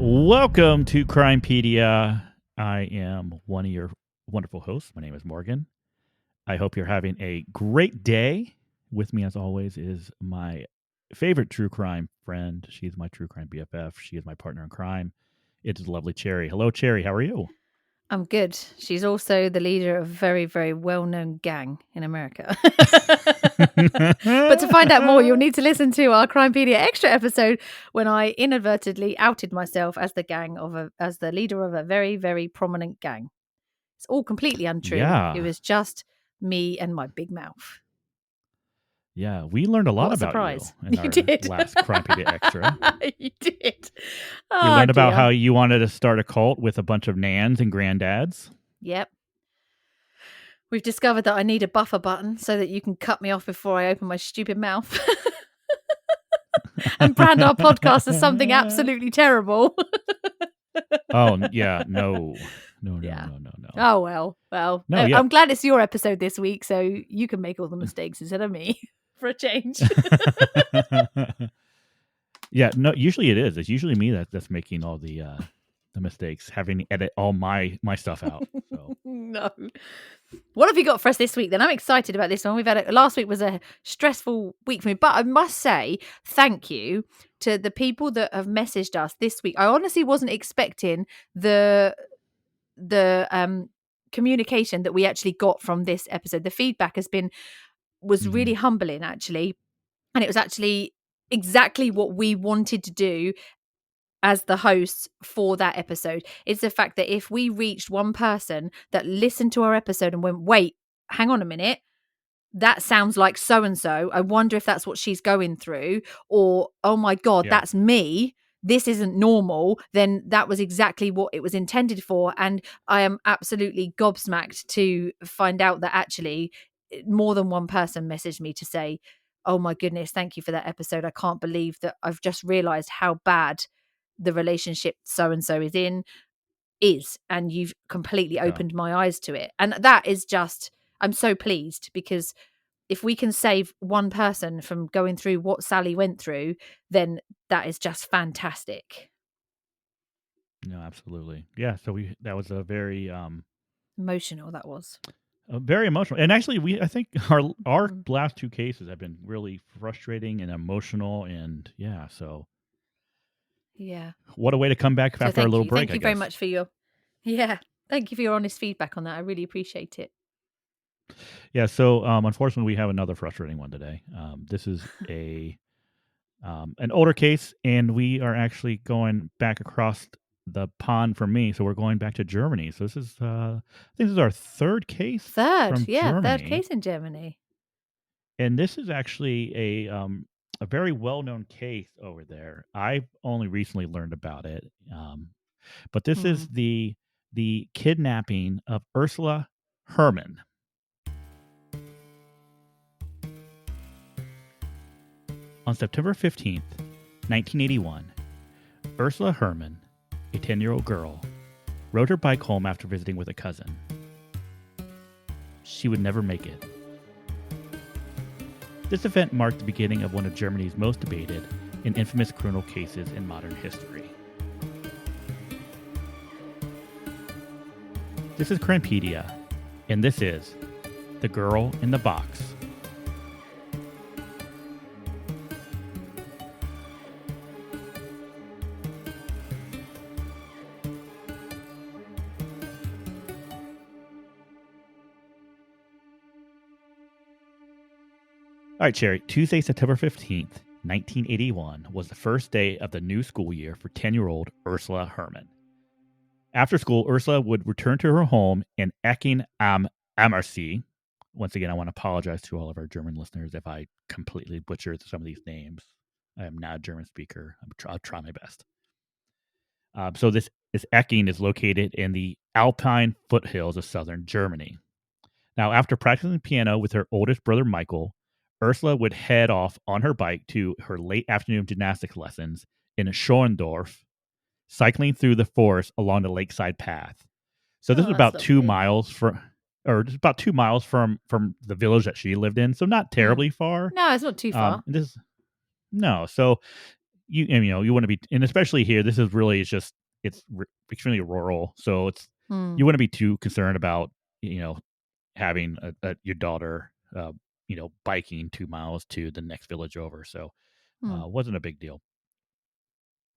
Welcome to Crimepedia. I am one of your wonderful hosts. My name is Morgan. I hope you're having a great day. With me, as always, is my favorite true crime friend. She is my true crime BFF. She is my partner in crime. It is lovely Cherry. Hello, Cherry. How are you? I'm good. She's also the leader of a very, very well-known gang in America. But to find out more, you'll need to listen to our Crimepedia Extra episode when I inadvertently outed myself as as the leader of a very, very prominent gang. It's all completely untrue. Yeah. It was just me and my big mouth. Yeah, we learned a lot about surprise. you in our last Crimepedia Extra. You did. You learned about how you wanted to start a cult with a bunch of nans and granddads. Yep. We've discovered that I need a buffer button so that you can cut me off before I open my stupid mouth. And brand our podcast as something absolutely terrible. Oh, yeah. No. Oh, well. No, yeah. I'm glad it's your episode this week, so you can make all the mistakes instead of me, for a change. Yeah, no, usually it is. It's usually me that's making all the mistakes, having to edit all my stuff out. So. No. What have you got for us this week then? I'm excited about this one. Last week was a stressful week for me, but I must say thank you to the people that have messaged us this week. I honestly wasn't expecting the communication that we actually got from this episode. The feedback was really humbling, actually, and it was actually exactly what we wanted to do as the hosts for that episode. It's the fact that if we reached one person that listened to our episode and went, wait, hang on a minute, that sounds like so-and-so, I wonder if that's what she's going through, or, oh my God, that's me, this isn't normal, then that was exactly what it was intended for. And I am absolutely gobsmacked to find out that actually more than one person messaged me to say, oh my goodness, thank you for that episode. I can't believe that I've just realized how bad the relationship so-and-so is, and you've completely opened my eyes to it. And that is just, I'm so pleased, because if we can save one person from going through what Sally went through, then that is just fantastic. No, absolutely. Yeah. So that was a very emotional. That was very emotional. And actually, I think our last two cases have been really frustrating and emotional. And yeah, so. Yeah. What a way to come back after a little break. Thank you very much for thank you for your honest feedback on that. I really appreciate it. Yeah. So, unfortunately, we have another frustrating one today. This is an older case, and we are actually going back across the pond for me. So we're going back to Germany. So this is, I think this is our third case. Third case in Germany. And this is actually a very well-known case over there. I've only recently learned about it, but this is the kidnapping of Ursula Herrmann. On September 15th, 1981, Ursula Herrmann, a 10-year-old girl, rode her bike home after visiting with a cousin. She would never make it. This event marked the beginning of one of Germany's most debated and infamous criminal cases in modern history. This is Crimepedia, and this is The Girl in the Box. All right, Cherry. Tuesday, September 15th, 1981 was the first day of the new school year for 10-year-old Ursula Herrmann. After school, Ursula would return to her home in Ecking am Ammersee, once again, I want to apologize to all of our German listeners if I completely butchered some of these names. I am not a German speaker. I'll try my best. So this Ecking is located in the Alpine foothills of southern Germany. Now, after practicing piano with her oldest brother Michael, Ursula would head off on her bike to her late afternoon gymnastics lessons in Schorndorf, cycling through the forest along the lakeside path. So this is Oh, that's about two lovely. miles from, or just about 2 miles from the village that she lived in. So not Mm. terribly far. No, it's not too far. And this no, so you want to be, and especially here, this is really it's just extremely rural. So Mm. you wouldn't be too concerned about having your daughter biking 2 miles to the next village over. So Mm. wasn't a big deal.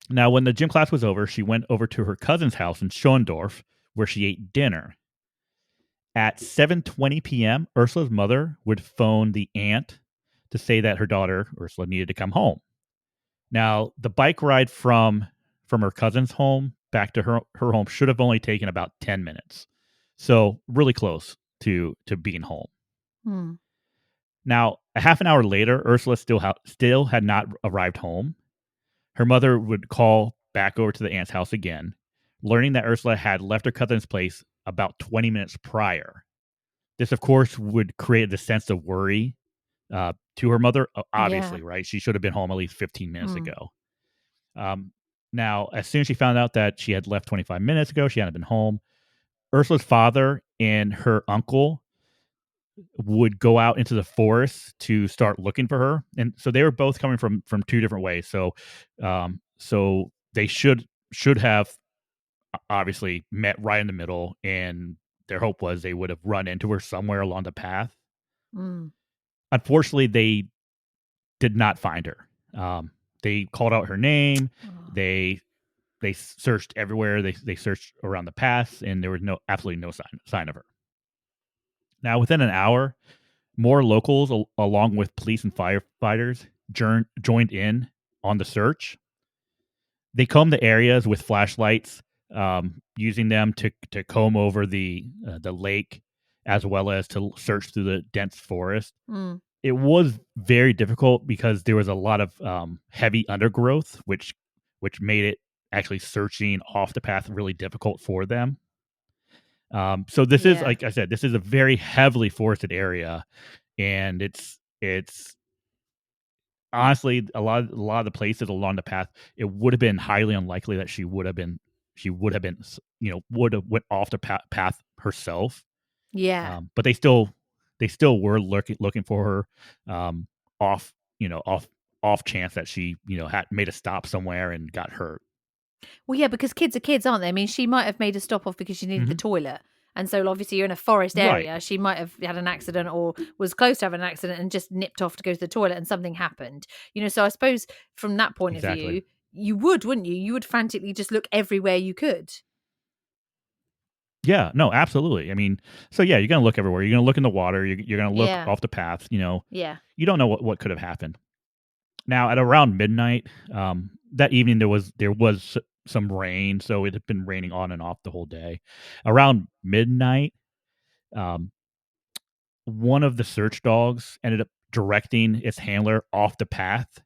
Now, when the gym class was over, she went over to her cousin's house in Schondorf, where she ate dinner. At 7:20 p.m., Ursula's mother would phone the aunt to say that her daughter Ursula needed to come home. Now, the bike ride from her cousin's home back to her home should have only taken about 10 minutes. So, really close to being home. Mm. Now, a half an hour later, Ursula still had not arrived home. Her mother would call back over to the aunt's house again, learning that Ursula had left her cousin's place about 20 minutes prior. This, of course, would create a sense of worry to her mother. Yeah. Obviously, right? She should have been home at least 15 minutes Mm. ago. Um, Now, as soon as she found out that she had left 25 minutes ago, she hadn't been home. Ursula's father and her uncle would go out into the forest to start looking for her, and so they were both coming from two different ways. So they should have obviously met right in the middle, and their hope was they would have run into her somewhere along the path. Mm. Unfortunately, they did not find her. They called out her name. Oh. They searched everywhere. They searched around the paths, and there was absolutely no sign of her. Now, within an hour, more locals, along with police and firefighters, joined in on the search. They combed the areas with flashlights, using them to comb over the lake, as well as to search through the dense forest. Mm. It was very difficult because there was a lot of heavy undergrowth, which made it actually searching off the path really difficult for them. So this is, Yeah. like I said, this is a very heavily forested area, and it's honestly a lot of the places along the path, it would have been highly unlikely that she would have been would have went off the path herself. Yeah. But they still were looking for her, off off off chance that she had made a stop somewhere and got hurt. Well, yeah, because kids are kids, aren't they? I mean, she might have made a stop off because she needed the Hmm. toilet. And so obviously you're in a forest Right. area. She might have had an accident or was close to having an accident and just nipped off to go to the toilet and something happened. So I suppose from that point of Exactly. view, you would, wouldn't you? You would frantically just look everywhere you could. Yeah. No. Absolutely. I mean, so yeah, you're gonna look everywhere. You're gonna look in the water. You're gonna look Yeah. off the path. Yeah. You don't know what could have happened. Now, at around midnight, that evening there was some rain, so it had been raining on and off the whole day. Around midnight, um, one of the search dogs ended up directing its handler off the path,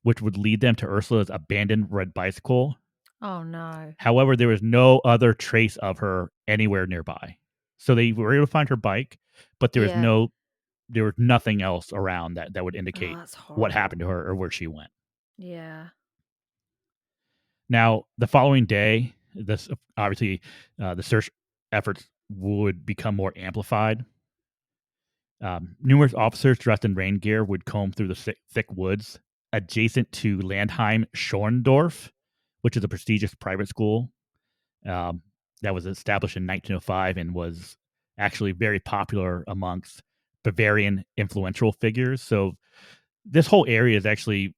which would lead them to Ursula's abandoned red bicycle. Oh no. However, there was no other trace of her anywhere nearby. So they were able to find her bike, but Yeah. there was nothing else around that would Oh, indicate that's what horrible. happened to her or where she went. Yeah. Now, the following day, this obviously the search efforts would become more amplified. Numerous officers dressed in rain gear would comb through the thick woods adjacent to Landheim Schorndorf, which is a prestigious private school um, that was established in 1905 and was actually very popular amongst Bavarian influential figures. So this whole area is actually,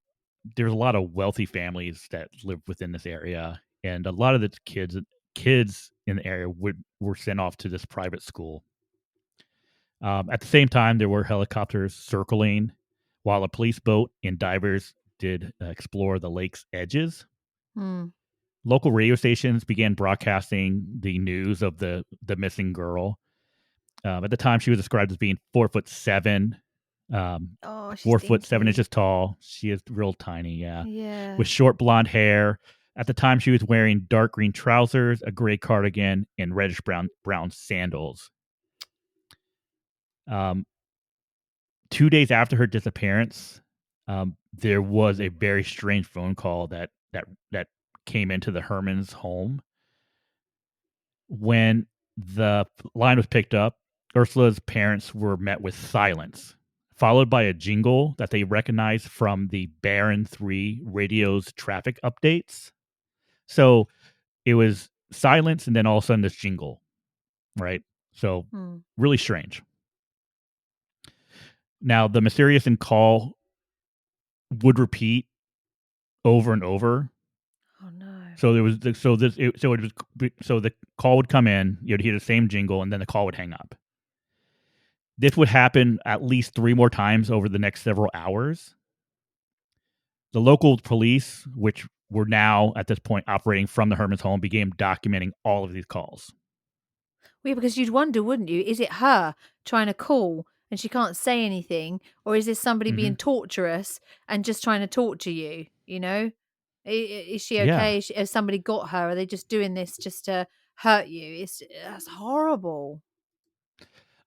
there's a lot of wealthy families that live within this area, and a lot of the kids in the area were sent off to this private school. At the same time, there were helicopters circling, while a police boat and divers did explore the lake's edges. Mm. Local radio stations began broadcasting the news of the missing girl, At the time, she was described as being 4'7", Oh, she's 4'7" dinky. tall. She is real tiny, yeah, Yeah. with short blonde hair. At the time, she was wearing dark green trousers, a gray cardigan, and reddish brown sandals. Um, 2 days after her disappearance, there was a very strange phone call that came into the Hermans' home. When the line was picked up, Ursula's parents were met with silence, followed by a jingle that they recognized from the Baron 3 radio's traffic updates. So it was silence and then all of a sudden this jingle, right? So Hmm. really strange. Now, the mysterious and call would repeat over and over. Oh no. So there was so this it, so it was so the call would come in, you'd hear the same jingle, and then the call would hang up. This would happen at least 3 more times over the next several hours. The local police, which were now at this point operating from the Herman's home, began documenting all of these calls. Well, yeah, because you'd wonder, wouldn't you? Is it her trying to call and she can't say anything, or is this somebody Mm-hmm. being torturous and just trying to torture you? You know, is she Yeah. okay? Has somebody got her? Are they just doing this just to hurt you? That's horrible.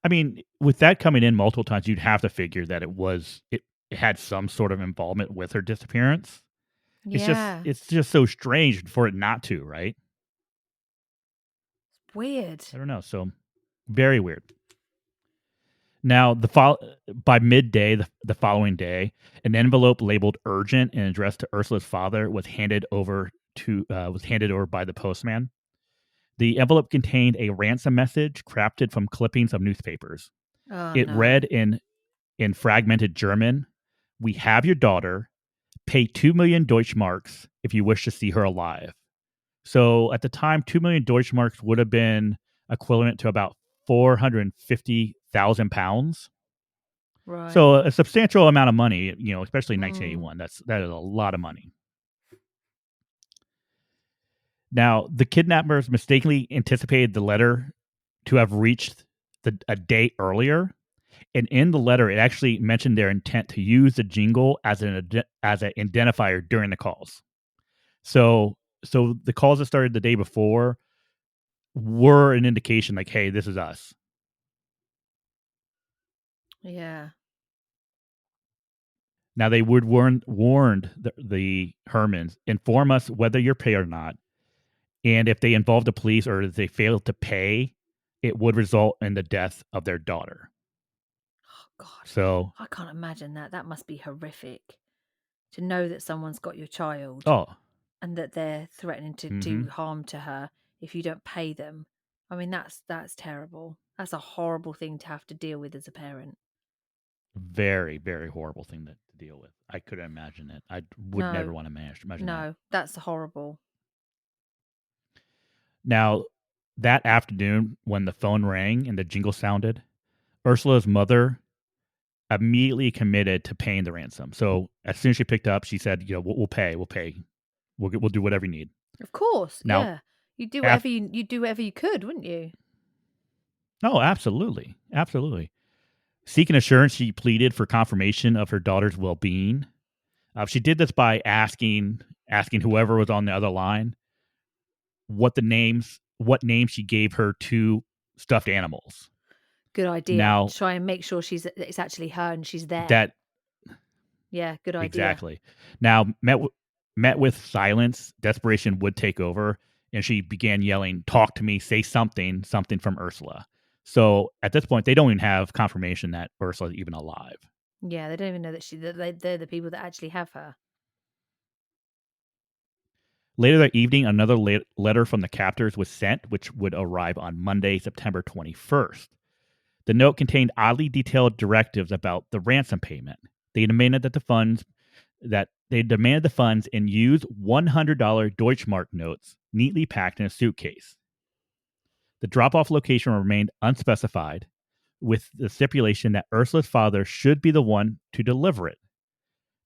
I mean, with that coming in multiple times, you'd have to figure that it had some sort of involvement with her disappearance. Yeah, It's just so strange for it not to, right? weird. I don't know. So very weird. Now, by midday, the following day, an envelope labeled "urgent" and addressed to Ursula's father was handed over by the postman. The envelope contained a ransom message crafted from clippings of newspapers. Oh It no. read in fragmented German, "We have your daughter. Pay 2 million Deutschmarks if you wish to see her alive." So at the time, 2 million Deutschmarks would have been equivalent to about £450,000. Right. So a substantial amount of money, especially in Mm. 1981. That is a lot of money. Now, the kidnappers mistakenly anticipated the letter to have reached a day earlier, and in the letter, it actually mentioned their intent to use the jingle as an identifier during the calls. So the calls that started the day before were an indication, like, hey, this is us. Yeah. Now they would warned the Hermans, inform us whether you're paid or not. And if they involved the police or if they failed to pay, it would result in the death of their daughter. Oh God, So, I can't imagine that. That must be horrific to know that someone's got your child oh, and that they're threatening to mm-hmm. do harm to her if you don't pay them. I mean, that's terrible. That's a horrible thing to have to deal with as a parent. Very, very horrible thing to deal with. I couldn't imagine it. I would never No, want to imagine that. no, that's horrible. Now, that afternoon, when the phone rang and the jingle sounded, Ursula's mother immediately committed to paying the ransom. So as soon as she picked up, she said, we'll pay, we'll do whatever you need. Of course, Now, yeah. You do whatever after, you do whatever you could, wouldn't you? no, absolutely, absolutely. Seeking assurance, she pleaded for confirmation of her daughter's well-being. She did this by asking whoever was on the other line what names she gave her two stuffed animals. Good idea. Now Try and make sure it's actually her and she's there. that Yeah, good idea. exactly. Now met with silence, desperation would take over, and she began yelling, "Talk to me! Say something! Something from Ursula!" So at this point, they don't even have confirmation that Ursula's even alive. Yeah, they don't even know that they're the people that actually have her. Later that evening, another letter from the captors was sent, which would arrive on Monday, September 21st. The note contained oddly detailed directives about the ransom payment. They demanded the funds and used $100 Deutschmark notes neatly packed in a suitcase. The drop-off location remained unspecified, with the stipulation that Ursula's father should be the one to deliver it.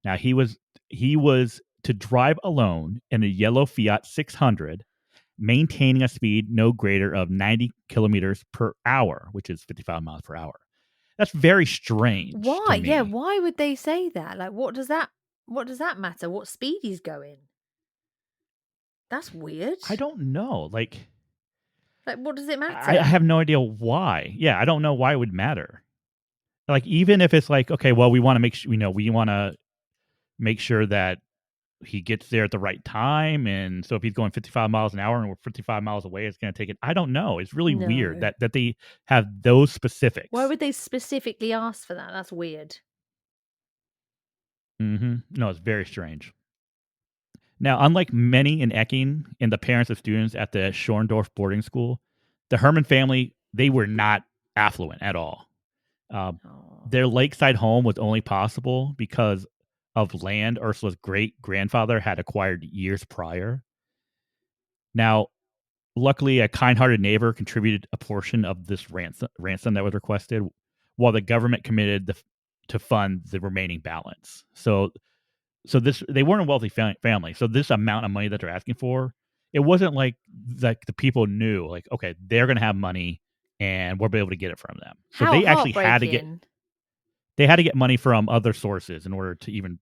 Now he was to drive alone in a yellow Fiat 600 maintaining a speed no greater of 90 kilometers per hour, which is 55 miles per hour. That's very strange to Why? Yeah, me. why would they say that? Like, what does that matter? What speed he's going? That's weird. I don't know. Like, Like, what does it I matter? have no idea why. Yeah, I don't know why it would matter. Like, even if it's like, okay, well, we want to make sure, we want to make sure that he gets there at the right time. And so if he's going 55 miles an hour and we're 55 miles away, it's going to take it. I don't know. It's really weird No. that they have those Why specifics. would they specifically ask for that? That's weird. No, it's very strange. Now, unlike many in Ecking and the parents of students at the Schorndorf boarding school, the Herman family, they were not affluent at all. Uh, Oh. their lakeside home was only possible because of land Ursula's great grandfather had acquired years prior. Now, luckily, a kind hearted neighbor contributed a portion of this ransom that was requested, while the government committed to fund the remaining balance. So this they weren't a wealthy family. So this amount of money that they're asking for, it wasn't like the people knew like, okay, they're going to have money and we'll be able to get it from them. So How they actually had to get heartbreaking. money from other sources in order to even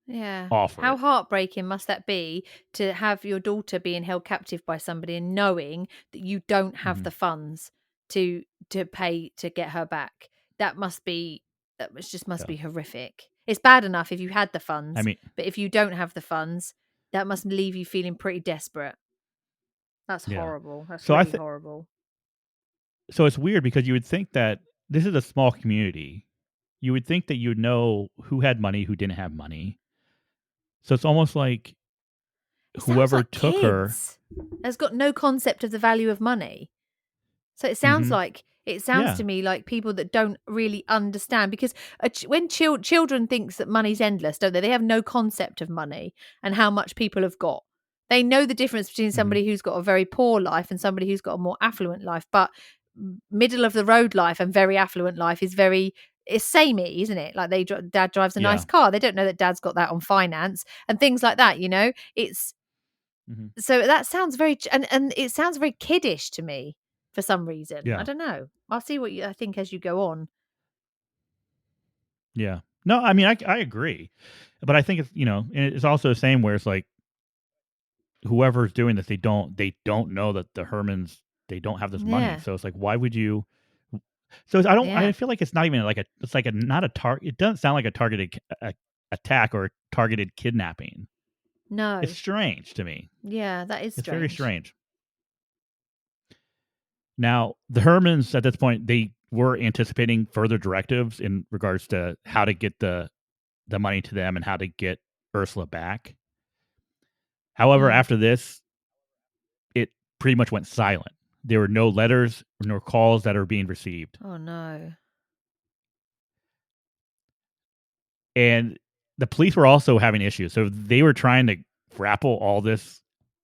Yeah. offer How it. heartbreaking must that be to have your daughter being held captive by somebody and knowing that you don't have hmm the funds to pay to get her back? That just must Yeah. be horrific. It's bad enough if you had the I funds, mean, but if you don't have the funds, that must leave you feeling pretty desperate. That's yeah. horrible. That's So I really think horrible. so it's weird because you would think that this is a small community. You would think that you would know who had money, who didn't have money. So it's almost like It sounds whoever like took her. kids has got no concept of the value of money. So hmm it sounds Yeah. to me like people that don't really understand because when children thinks that money's endless, don't they? They have no concept of money and how much people have got. They know the difference between hmm somebody who's got a very poor life and somebody who's got a more affluent life, but middle of the road life and very affluent life is very it's samey, isn't it? Like dad drives a nice Yeah. car. They don't know that dad's got that on finance and things like that, you know? It's hmm so that sounds very and it sounds very kiddish to me for some reason. I Yeah. don't know. I'll see what I think as you go on. Yeah. No, I mean, I agree, but I think it's and it's also the same where it's like whoever's doing this, they don't know that the Hermans they don't have this money, Yeah. so it's like why would you? So I don't. I Yeah. feel like it's not even like a. It's like a not a target. It doesn't sound like a targeted attack or a targeted kidnapping. It's No. strange to me. Yeah, that is It's very strange. strange. Now, the Hermans at this point they were anticipating further directives in regards to how to get the money to them and how to get Ursula back. However, Mm. after this, it pretty much went silent. There were no letters nor calls that are being received. Oh no. And the police were also having issues. So they were trying to grapple all this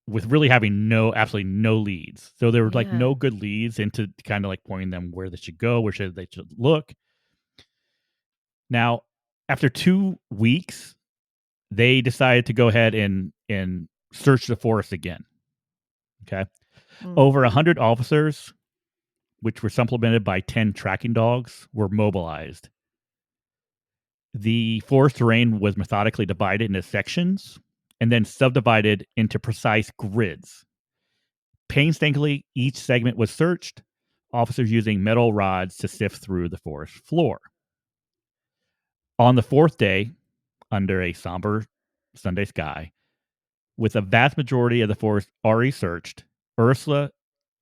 with really having absolutely no leads. So there were like Yeah. no good leads into kind of like pointing them where they should go, where they should look. Now, after 2 weeks, they decided to go ahead and search the forest again. Okay. Mm. Over 100 officers, which were supplemented by 10 tracking dogs, were mobilized. The forest terrain was methodically divided into sections and then subdivided into precise grids. Painstakingly, each segment was searched, officers using metal rods to sift through the forest floor. On the fourth day, under a somber Sunday sky, with a vast majority of the forest already searched, Ursula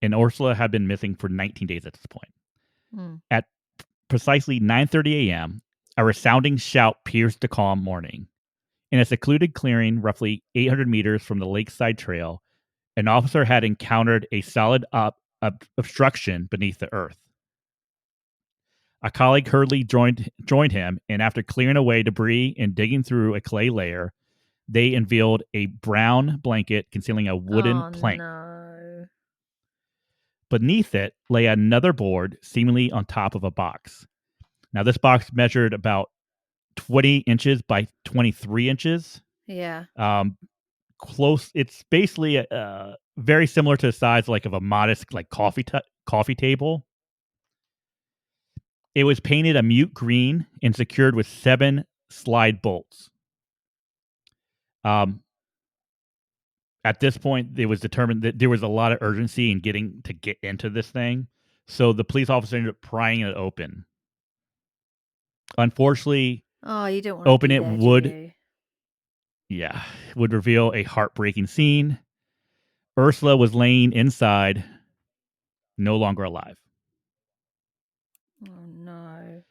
had been missing for 19 days at this point. Mm. At precisely 9:30 a.m., a resounding shout pierced the calm morning. In a secluded clearing roughly 800 meters from the lakeside trail, an officer had encountered a solid obstruction beneath the earth. A colleague hurriedly joined him, and after clearing away debris and digging through a clay layer, they unveiled a brown blanket concealing a wooden Oh plank. no. Beneath it lay another board, seemingly on top of a box. Now, this box measured about 20 inches by 23 inches. Yeah. Close. It's basically very similar to the size like of a modest like coffee table. It was painted a mute green and secured with 7 slide bolts. Um, at this point, it was determined that there was a lot of urgency in get into this thing, so the police officer ended up prying it open. Unfortunately, Oh, you don't want to open be it there, do you? would reveal a heartbreaking scene. Ursula was laying inside, no longer alive. Oh no.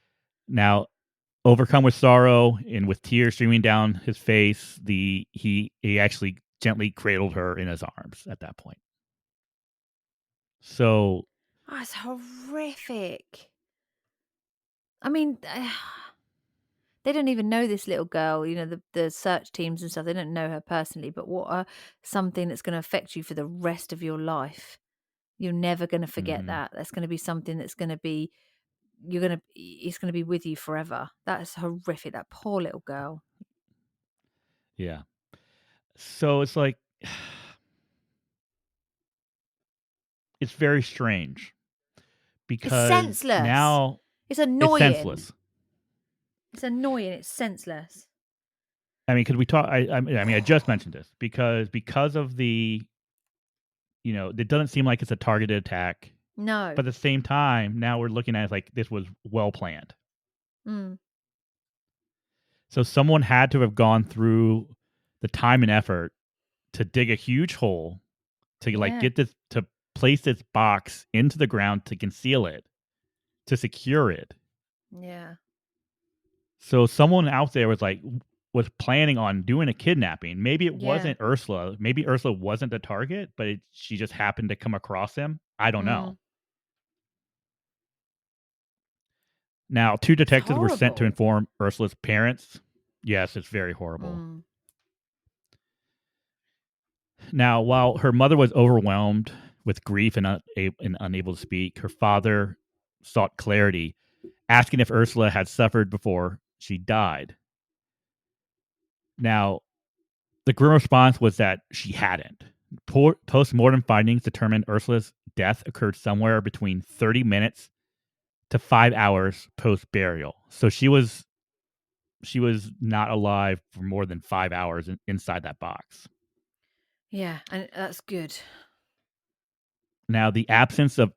Now, overcome with sorrow and with tears streaming down his face, he actually gently cradled her in his arms at that point. So, Oh, it's horrific. I mean, they don't even know this little girl, the search teams and stuff. They don't know her personally, but something that's going to affect you for the rest of your life. You're never going to forget mhm, that. That's going to be something that's going to be, it's going to be with you forever. That's horrific. That poor little girl. yeah. So it's like it's very strange It's because senseless. now It's it's annoying. senseless. It's annoying. It's senseless. I mean, could we talk? I just mentioned this because of it doesn't seem like it's a targeted attack, No. but at the same time, now we're looking at it like this was well planned. Mm. So someone had to have gone through the time and effort to dig a huge hole to like Yeah. get this to place this box into the ground to conceal it, to secure it. Yeah. So someone out there was planning on doing a kidnapping. Maybe it Yeah. wasn't Ursula. Maybe Ursula wasn't the target, but she just happened to come across him. I don't know. Mm. Now, 2 It's detectives were sent to horrible. inform Ursula's parents. Yes, it's very horrible. Mm. Now, while her mother was overwhelmed with grief and unable to speak, her father sought clarity, asking if Ursula had suffered before she died. Now, the grim response was that she hadn't. Post mortem findings determined Ursula's death occurred somewhere between 30 minutes to 5 hours post burial. So she was not alive for more than 5 hours inside that box. Yeah, and that's good. Now, the absence of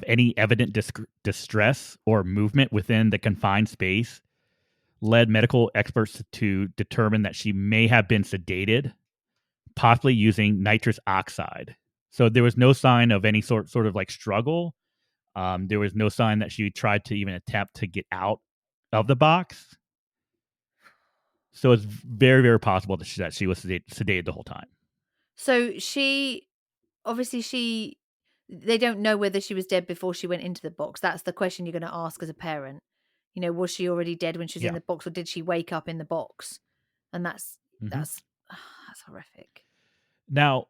any evident distress or movement within the confined space led medical experts to determine that she may have been sedated, possibly using nitrous oxide. So there was no sign of any sort of like struggle. There was no sign that she tried to even attempt to get out of the box. So it's very, very possible that she was sedated the whole time. So they don't know whether she was dead before she went into the box. That's the question you're going to ask as a parent. Was she already dead when she was in Yeah. the box, or did she wake up in the box? And hmm that's that's horrific. Now,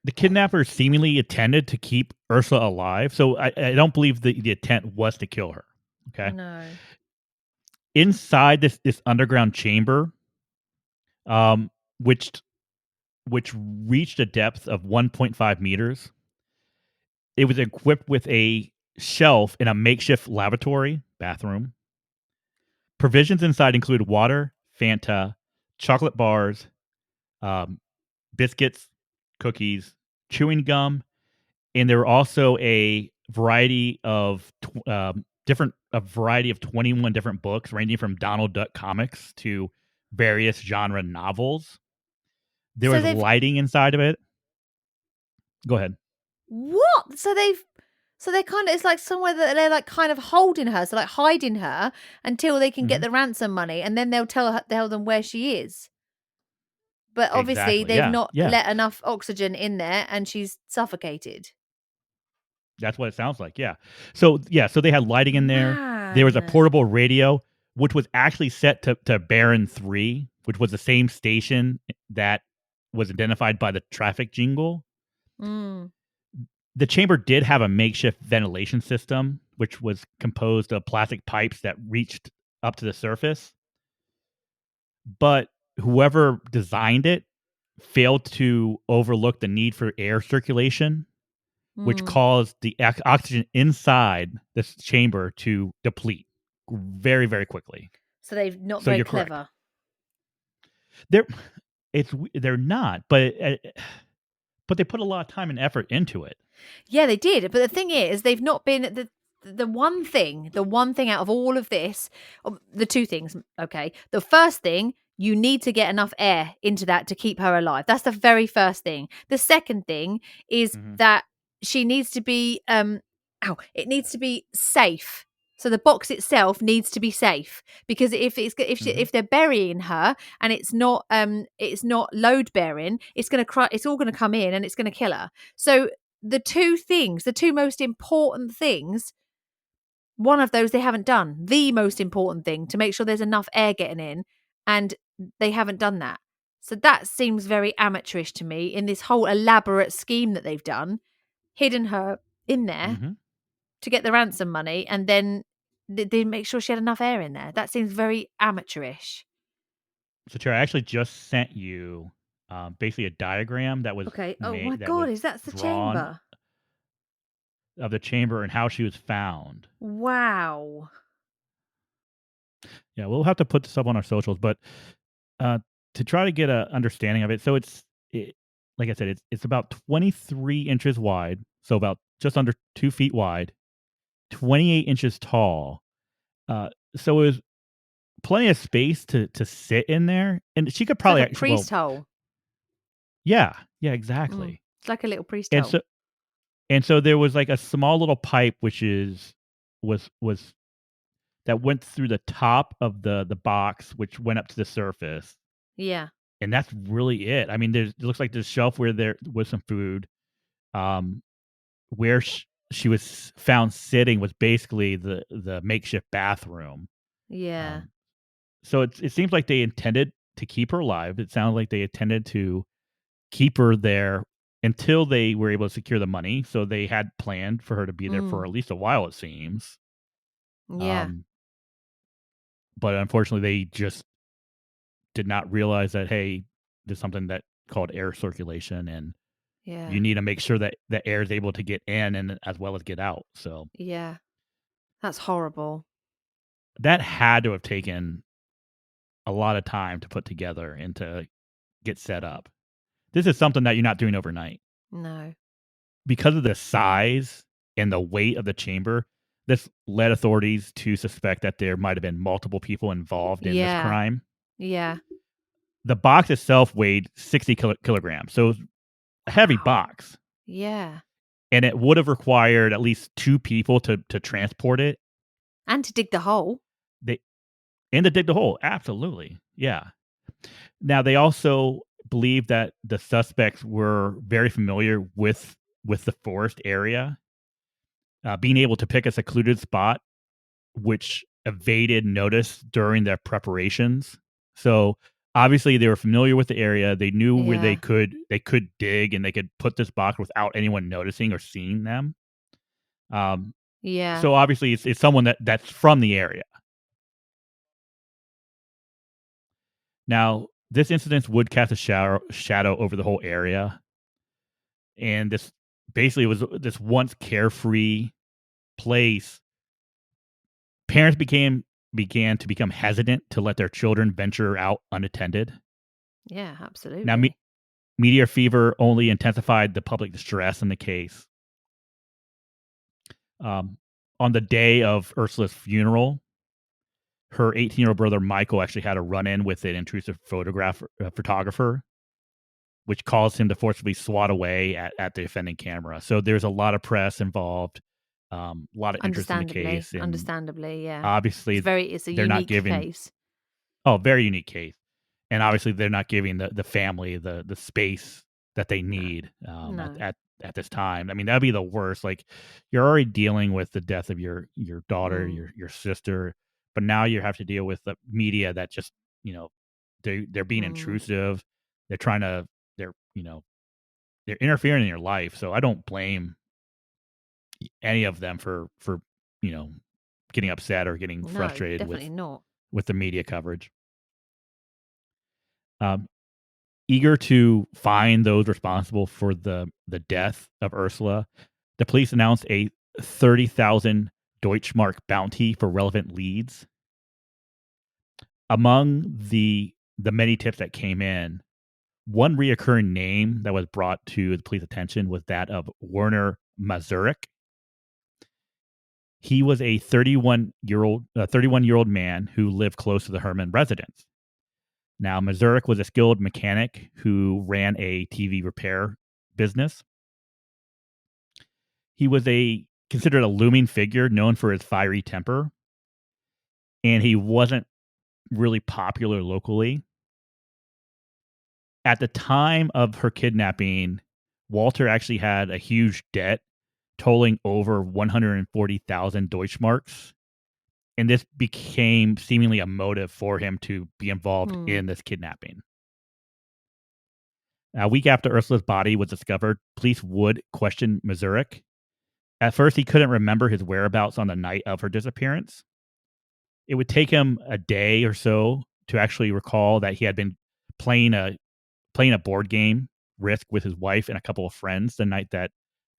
the kidnappers seemingly intended to keep Ursula alive, so I don't believe the intent was to kill her. Okay. No. Inside this underground chamber, um, which which reached a depth of 1.5 meters, it was equipped with a shelf in a makeshift lavatory bathroom. Provisions inside include water, Fanta, chocolate bars, um, biscuits, cookies, chewing gum, and there were also a variety of 21 different books ranging from Donald Duck comics to various genre novels. There So was they've lighting inside of it. Go ahead. what? So they're kind of, it's like somewhere that they're like kind of holding her, so like hiding her until they can get hmm the ransom money, and then they'll tell them where she is. But obviously Exactly. they've Yeah. not Yeah. let enough oxygen in there, and she's suffocated. That's what it sounds like. Yeah. So yeah. So they had lighting in there. There was a Man. portable radio, which was actually set to Baron 3, which was the same station that was identified by the traffic jingle. Mm. The chamber did have a makeshift ventilation system, which was composed of plastic pipes that reached up to the surface. But whoever designed it failed to overlook the need for air circulation, which Mm. caused the oxygen inside this chamber to deplete very, very quickly. So they've not So very you're correct. clever. They're they're not, but they put a lot of time and effort into it. Yeah, they did. But the thing is, they've not been the one thing out of all of this, the two things. Okay, the first thing, you need to get enough air into that to keep her alive. That's the very first thing. The second thing is Mhm, that she needs to be it needs to be safe. So the box itself needs to be safe, because mhm. if they're burying her and it's not load bearing, it's going to cry, it's all going to come in and it's going to kill her. So the two most important things, one of those they haven't done. The most important thing, to make sure there's enough air getting in, and they haven't done that. So that seems very amateurish to me in this whole elaborate scheme that they've done, hidden her in there Mhm. to get the ransom money, and then they make sure she had enough air in there. That seems very amateurish. So, Tara, I actually just sent you basically a diagram Okay. Oh my that god, was is that the drawn chamber? of the chamber and how she was found. Wow. Yeah, we'll have to put this up on our socials, but uh, to try to get a understanding of it, so like I said, it's about 23 inches wide, so about just under 2 feet wide, 28 inches tall. So it was plenty of space to sit in there, and she could It's like probably a actually, well, priest hole. yeah, yeah, Mm. exactly. It's like a little priest And hole. so there was like a small little pipe, which was that went through the top of the box, which went up to the surface, Yeah. and that's really it. I mean, it looks like there's a shelf where there was some food. Um, where she was found sitting was basically the makeshift bathroom. Yeah. Um, so it seems like they intended to keep her alive. It sounds like they intended to keep her there until they were able to secure the money. So they had planned for her to be there for Mm. at least a while, it seems. Yeah. Um, but unfortunately, they just did not realize that, hey, there's something that called air circulation, and Yeah. you need to make sure that the air is able to get in and as well as get out. So Yeah. That's horrible. that had to have taken a lot of time to put together and to get set up. This is something that you're not doing overnight. No. Because of the size and the weight of the chamber, this led authorities to suspect that there might have been multiple people involved in this Yeah. crime. Yeah. The box itself weighed 60 kilograms, so it was a heavy Wow. box, Yeah. and it would have required at least two people to transport it. And to dig the hole. They and to dig the hole, absolutely, yeah. Now they also believe that the suspects were very familiar with the forest area, being able to pick a secluded spot which evaded notice during their preparations. So obviously they were familiar with the area. They knew where Yeah. they could dig and they could put this box without anyone noticing or seeing them. Um, Yeah. so obviously it's someone that's from the area. Now this incident would cast a shadow over the whole area, and this basically was this once carefree place. Parents began to become hesitant to let their children venture out unattended. Yeah, Now, absolutely. media fever only intensified the public distress in the case. Um, on the day of Ursula's funeral, her 18-year-old brother Michael actually had a run-in with an intrusive photographer, which caused him to forcibly swat away at the offending camera. So there's a lot of press involved, a lot of interest in the Understandably. case, and Understandably, yeah. obviously It's a they're not unique giving. case. Oh, very unique case. And obviously they're not giving the family the space that they No. need No. at this time. I mean, that'd be the worst. Like you're already dealing with the death of your daughter, Mm. your sister, but now you have to deal with the media that just they're being Mm. intrusive. They're trying to they're they're interfering in your life. So I don't blame any of them for you know getting upset or getting No, frustrated definitely not. with the media coverage. Um, Eager to find those responsible for the death of Ursula, the police announced a 30,000 Deutschmark bounty for relevant leads. Among the many tips that came in, one reoccurring name that was brought to the police attention was that of Werner Mazurek. He was a 31-year-old man who lived close to the Herrmann residence. Now, Mazurek was a skilled mechanic who ran a TV repair business. He was considered a looming figure known for his fiery temper, and he wasn't really popular locally. At the time of her kidnapping, Walter actually had a huge debt totaling over 140,000 Deutschmarks, and this became seemingly a motive for him to be involved in this kidnapping. A week after Ursula's body was discovered, police would question Mazurek. At first, he couldn't remember his whereabouts on the night of her disappearance. It would take him a day or so to actually recall that he had been playing a board game, Risk, with his wife and a couple of friends the night that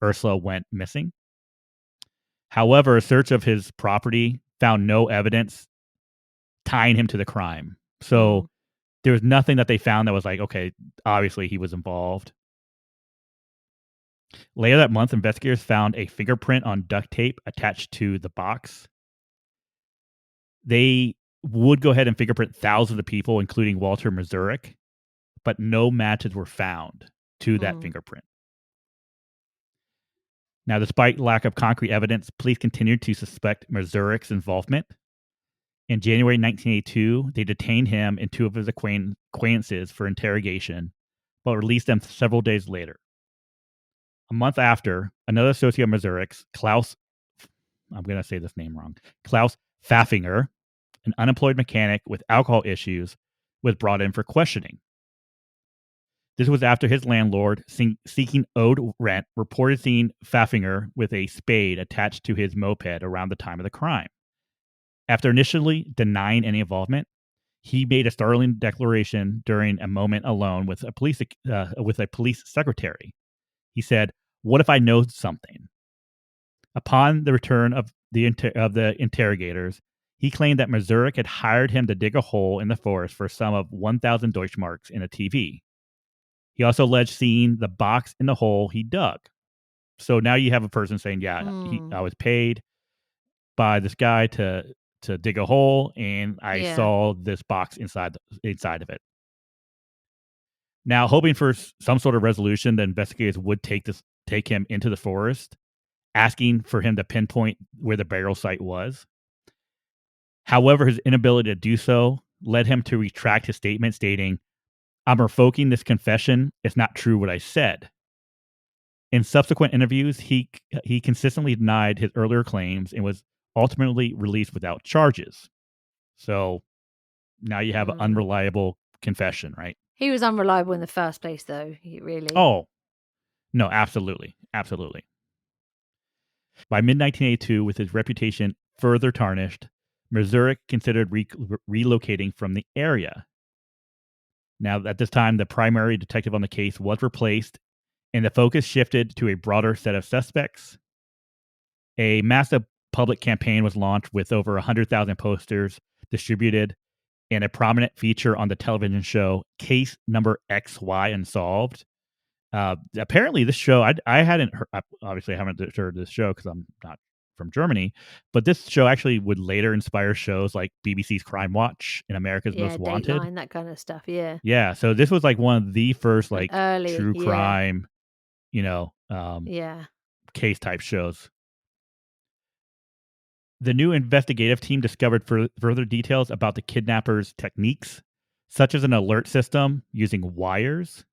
Ursula went missing. However, a search of his property found no evidence tying him to the crime. So there was nothing that they found that was like, okay, obviously he was involved. Later that month, investigators found a fingerprint on duct tape attached to the box. They would go ahead and fingerprint thousands of people, including Walter Mazurek, but no matches were found to that fingerprint. Now, despite lack of concrete evidence, police continued to suspect Mazurek's involvement. In January 1982, they detained him and two of his acquaintances for interrogation, but released them several days later. A month after, another associate of Mazurek's, Klaus Pfaffinger, an unemployed mechanic with alcohol issues, was brought in for questioning. This was after his landlord, seeking owed rent, reported seeing Pfaffinger with a spade attached to his moped around the time of the crime. After initially denying any involvement, he made a startling declaration during a moment alone with a police secretary. He said, "What if I know something?" Upon the return of the interrogators, he claimed that Mazurek had hired him to dig a hole in the forest for a sum of 1,000 Deutschmarks in a TV. He also alleged seeing the box in the hole he dug. So now you have a person saying, "Yeah, I was paid by this guy to dig a hole, and I saw this box inside of it." Now, hoping for some sort of resolution, the investigators would take him into the forest, asking for him to pinpoint where the burial site was. However, his inability to do so led him to retract his statement, stating, "I'm revoking this confession. It's not true what I said." In subsequent interviews, he consistently denied his earlier claims and was ultimately released without charges. So now you have an unreliable confession, right? He was unreliable in the first place, though. He really. Oh, no, absolutely. Absolutely. By mid-1982, with his reputation further tarnished, Mazurek considered relocating from the area. Now, at this time, the primary detective on the case was replaced, and the focus shifted to a broader set of suspects. A massive public campaign was launched with over 100,000 posters distributed and a prominent feature on the television show Case Number XY Unsolved. Apparently, this show, I hadn't heard, obviously, I haven't heard this show because I'm not from Germany, but this show actually would later inspire shows like BBC's Crime Watch and America's Most Wanted. Dateline, that kind of stuff. Yeah. Yeah. So this was like one of the first like early, true crime, yeah. case type shows. The new investigative team discovered further details about the kidnappers' techniques, such as an alert system using wires.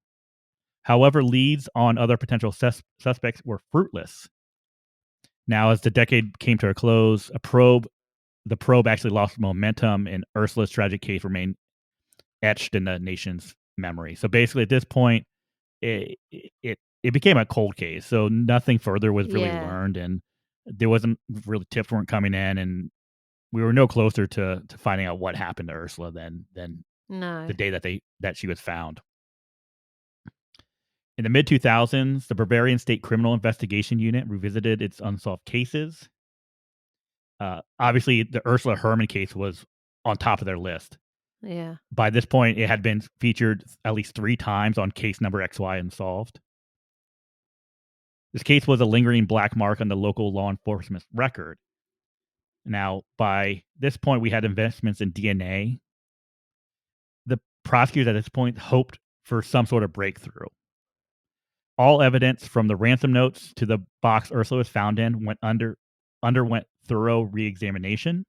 However, leads on other potential suspects were fruitless. Now, as the decade came to a close, the probe actually lost momentum, and Ursula's tragic case remained etched in the nation's memory. So basically, at this point, it became a cold case. So nothing further was really learned, and there wasn't really tips weren't coming in, and we were no closer to finding out what happened to Ursula than No. the day that she was found. In the mid 2000s, the Bavarian State Criminal Investigation Unit revisited its unsolved cases. Obviously, the Ursula Herrmann case was on top of their list. Yeah. By this point, it had been featured at least 3 times on case number XY Unsolved. This case was a lingering black mark on the local law enforcement record. Now, by this point, we had investments in DNA. The prosecutors at this point hoped for some sort of breakthrough. All evidence from the ransom notes to the box Ursula was found in underwent thorough re-examination.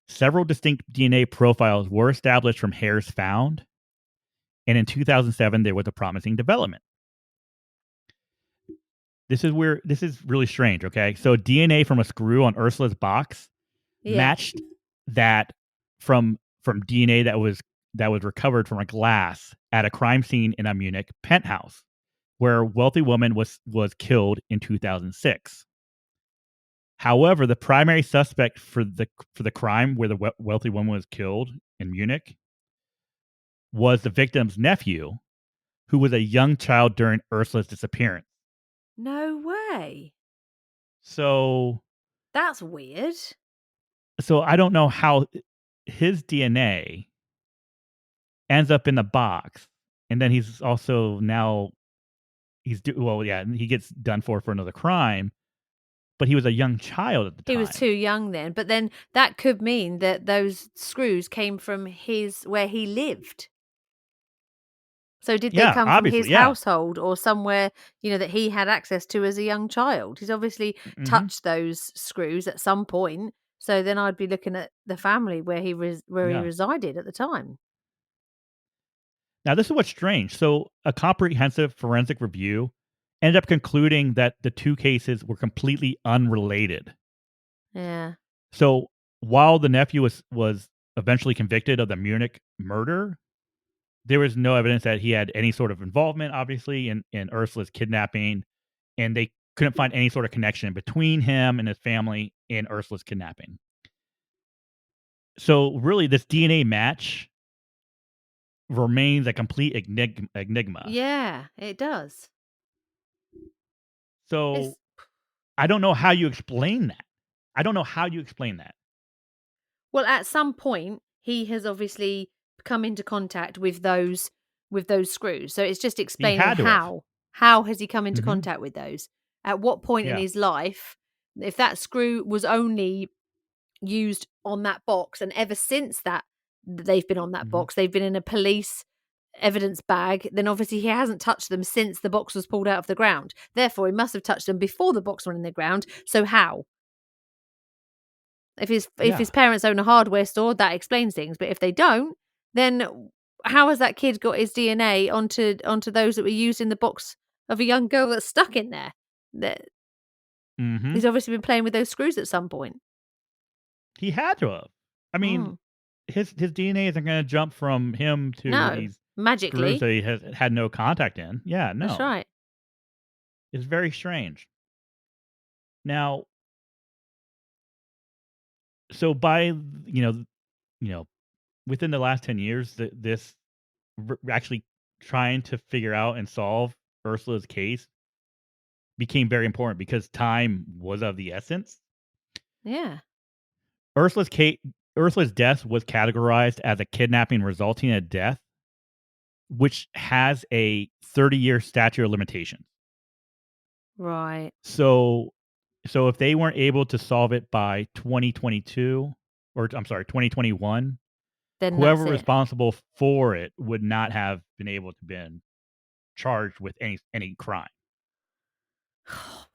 Several distinct DNA profiles were established from hairs found, and in 2007 there was a promising development. This is really strange, okay? So DNA from a screw on Ursula's box Yeah. matched that from DNA that was recovered from a glass at a crime scene in a Munich penthouse where a wealthy woman was killed in 2006. However, the primary suspect for the crime where the wealthy woman was killed in Munich was the victim's nephew, who was a young child during Ursula's disappearance. No way. So That's weird. I don't know how his DNA ends up in the box, and then he's also now he gets done for another crime, but he was a young child at the He was time. too young then, but then that could mean that those screws came from where he lived. So did they Yeah, come from his obviously, yeah. household or somewhere, that he had access to as a young child? He's obviously Mhm. touched those screws at some point. So then I'd be looking at the family where he Yeah. resided at the time. Now this is what's strange. So a comprehensive forensic review ended up concluding that the two cases were completely unrelated. Yeah. So while the nephew was eventually convicted of the Munich murder, there was no evidence that he had any sort of involvement, obviously, in Ursula's kidnapping, and they couldn't find any sort of connection between him and his family and Ursula's kidnapping. So really, this DNA match remains a complete enigma. Yeah, it does. So It's I don't know how you explain that. I don't know how you explain that. Well, at some point, he has obviously come into contact with those screws. So it's just He explaining had to have. how. How has he come into Mhm. contact with those? At what point in Yeah. his life, if that screw was only used on that box, and ever since that they've been on that Mhm. box, they've been in a police evidence bag, then obviously he hasn't touched them since the box was pulled out of the ground. Therefore, he must have touched them before the box went in the ground. So how? If his Yeah. parents own a hardware store, that explains things, but if they don't, then how has that kid got his DNA onto those that were used in the box of a young girl that's stuck in there? That Mhm. he's obviously been playing with those screws at some point. He had to have. I mean, Mm. his DNA isn't gonna jump from him to No, these screws magically. that he has had no contact in. Yeah, That's no. right. It's very strange. Now, so by, you know, within the last 10 years, this actually trying to figure out and solve Ursula's case became very important because time was of the essence. Yeah. Ursula's Kate Ursula's death was categorized as a kidnapping resulting in a death, which has a 30-year statute of limitations. Right. So if they weren't able to solve it by 2022, or I'm sorry, 2021, Then whoever that's it. responsible for it would not have been able to been charged with any crime.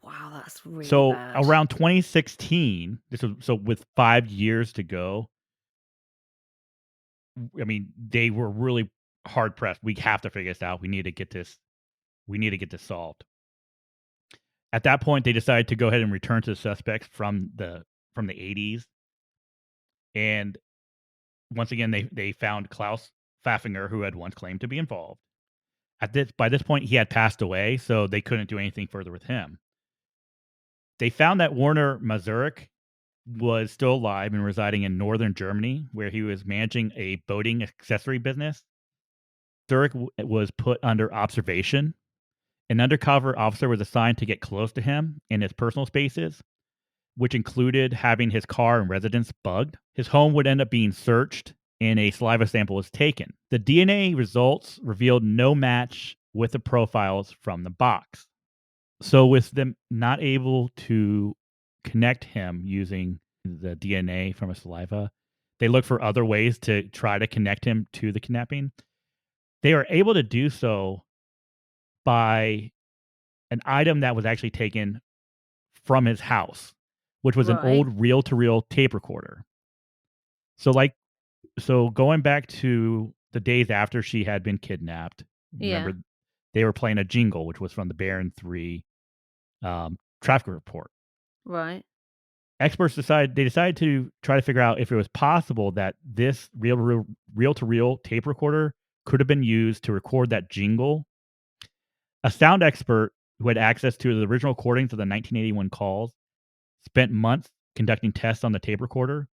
Wow, that's really So bad. around 2016, this was so with 5 years to go, I mean, they were really hard pressed. We have to figure this out. We need to get this solved. At that point, they decided to go ahead and return to the suspects from the 80s. And once again, they found Klaus Pfaffinger, who had once claimed to be involved. By this point, he had passed away, so they couldn't do anything further with him. They found that Werner Mazurek was still alive and residing in northern Germany, where he was managing a boating accessory business. Zurich was put under observation, An undercover officer was assigned to get close to him in his personal spaces, which included having his car and residence bugged. His home would end up being searched and a saliva sample was taken. The DNA results revealed no match with the profiles from the box. So, with them not able to connect him using the DNA from his saliva, they looked for other ways to try to connect him to the kidnapping. They were able to do so by an item that was actually taken from his house, which was an Right. old reel to reel tape recorder. So, so going back to the days after she had been kidnapped, Yeah. remember they were playing a jingle, which was from the Baron 3 traffic report. Right. Experts decided to try to figure out if it was possible that this reel to reel tape recorder could have been used to record that jingle. A sound expert who had access to the original recordings of the 1981 calls spent months conducting tests on the tape recorder,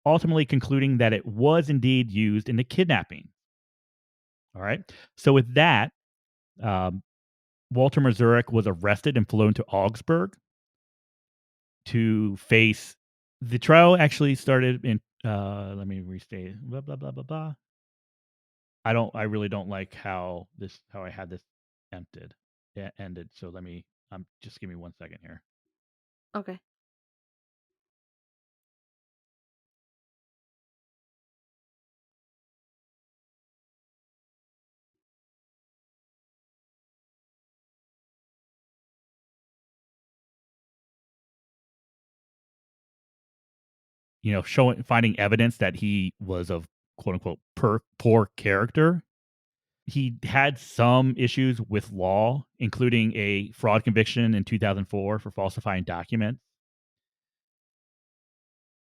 ultimately concluding that it was indeed used in the kidnapping. All right. So with that, um, Walter Mazurek was arrested and flown to Augsburg to face the trial. Actually started in. Let me restate. Blah blah blah blah blah. I really don't like how I had this ended. Ended. So let me. Just give me 1 second here. Okay. Finding evidence that he was of quote unquote poor character. He had some issues with law, including a fraud conviction in 2004 for falsifying documents.